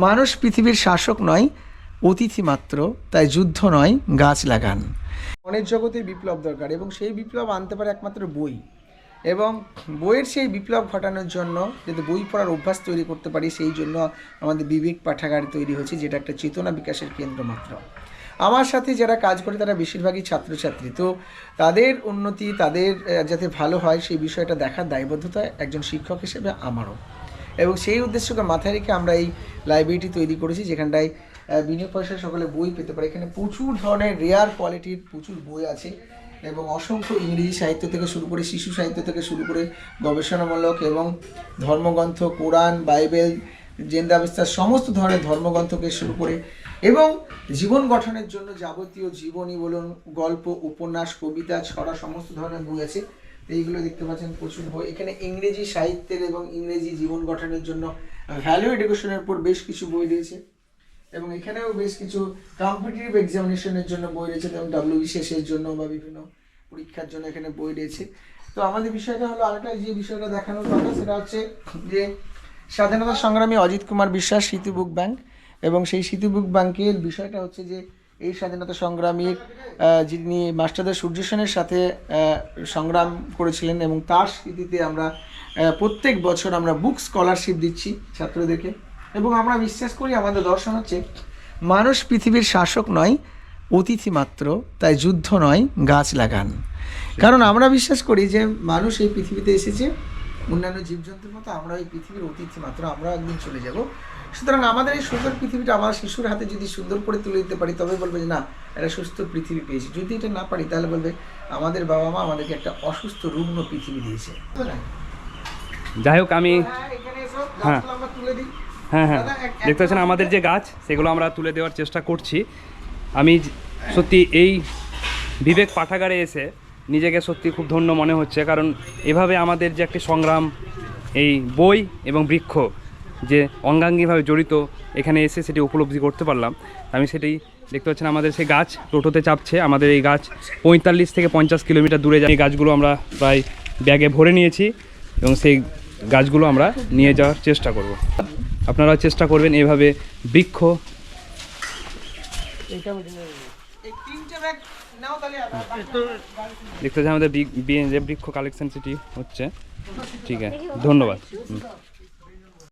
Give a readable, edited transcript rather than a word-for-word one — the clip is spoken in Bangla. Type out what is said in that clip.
মানুষ পৃথিবীর শাসক নয়, অতিথি মাত্র, তাই যুদ্ধ নয় গাছ লাগান। মনের জগতে বিপ্লব দরকার এবং সেই বিপ্লব আনতে পারে একমাত্র বই। এবং বইয়ের সেই বিপ্লব ঘটানোর জন্য যাতে বই পড়ার অভ্যাস তৈরি করতে পারি, সেই জন্য আমাদের বিবেক পাঠাগার তৈরি হয়েছে, যেটা একটা চেতনা বিকাশের কেন্দ্র মাত্র। আমার সাথে যারা কাজ করে তারা বেশিরভাগই ছাত্রছাত্রী, তো তাদের উন্নতি, তাদের যাতে ভালো হয় সেই বিষয়টা দেখার দায়বদ্ধতা একজন শিক্ষক হিসেবে আমারও। এবং সেই উদ্দেশ্যকে মাথায় রেখে আমরা এই লাইব্রেরিটি তৈরি করেছি, যেখানটায় বিনা পয়সায় সকলে বই পেতে পারে। এখানে প্রচুর ধরনের রেয়ার কোয়ালিটির প্রচুর বই আছে এবং অসংখ্য ইংরেজি সাহিত্য থেকে শুরু করে শিশু সাহিত্য থেকে শুরু করে গবেষণামূলক এবং ধর্মগ্রন্থ, কোরআন, বাইবেল, জেন্দা বিস্তার, সমস্ত ধরনের ধর্মগ্রন্থকে শুরু করে এবং জীবন গঠনের জন্য যাবতীয় জীবনী বলুন, গল্প, উপন্যাস, কবিতা, ছড়া, সমস্ত ধরনের বই আছে। এইগুলো দেখতে পাচ্ছেন প্রচুর বই। এখানে ইংরেজি সাহিত্যের এবং ইংরেজি জীবন গঠনের জন্য ভ্যালু এডুকেশনের উপর বেশ কিছু বই রয়েছে এবং এখানেও বেশ কিছু কম্পিটিটিভ এক্সামিনেশনের জন্য বই রয়েছে, যেমন WBCS জন্য বা বিভিন্ন পরীক্ষার জন্য এখানে বই রয়েছে। তো আমাদের বিষয়টা হলো, আরেকটা যে বিষয়টা দেখানোর কথা সেটা হচ্ছে যে স্বাধীনতা সংগ্রামী অজিত কুমার বিশ্বাস স্মৃতি বুক ব্যাংক, এবং সেই স্মৃতি বুক ব্যাংকের বিষয়টা হচ্ছে যে এই স্বাধীনতা সংগ্রামীর যিনি মাস্টারদা সূর্য সেনের সাথে সংগ্রাম করেছিলেন এবং তার স্মৃতিতে আমরা প্রত্যেক বছর আমরা বুক স্কলারশিপ দিচ্ছি ছাত্রদেরকে। এবং আমরা বিশ্বাস করি, আমাদের দর্শন হচ্ছে মানুষ পৃথিবীর শাসক নয়, অতিথি মাত্র, তাই যুদ্ধ নয় গাছ লাগান। কারণ আমরা বিশ্বাস করি যে মানুষ এই পৃথিবীতে এসেছে অন্যান্য জীবজন্তুর মতো, আমরা এই পৃথিবীর অতিথি মাত্র, আমরা একদিন চলে যাব। সুতরাং আমাদের এই সুন্দর পৃথিবীটা আমার শিশুর হাতে যদি সুন্দর করে তুলে দিতে পারি, তবে বলবে যে না, একটা সুস্থ পৃথিবী পেয়েছি। যদি এটা না পারি তাহলে বলবে আমাদের বাবা মা আমাদেরকে একটা অসুস্থ রুগ্ন পৃথিবী দিয়েছে। যাই হোক, আমি হ্যাঁ দেখতে পাচ্ছেন আমাদের যে গাছ, সেগুলো আমরা তুলে দেওয়ার চেষ্টা করছি। আমি সত্যি এই বিবেক পাঠাগারে এসে নিজেকে সত্যি খুব ধন্য মনে হচ্ছে, কারণ এভাবে আমাদের যে একটি সংগ্রাম, এই বই এবং বৃক্ষ যে অঙ্গাঙ্গিভাবে জড়িত, এখানে এসে সেটি উপলব্ধি করতে পারলাম। আমি সেটাই দেখতে পাচ্ছেন, আমাদের সেই গাছ টোটোতে চাপছে। আমাদের এই গাছ 45 থেকে 50 কিলোমিটার দূরে যায়। এই গাছগুলো আমরা প্রায় ব্যাগে ভরে নিয়েছি এবং সেই গাছগুলো আমরা নিয়ে যাওয়ার চেষ্টা করব। আপনারা চেষ্টা করবেন এভাবে বৃক্ষ। দেখতে পাচ্ছেন আমাদের যে বৃক্ষ কালেকশন সেটি হচ্ছে। ঠিক আছে, ধন্যবাদ।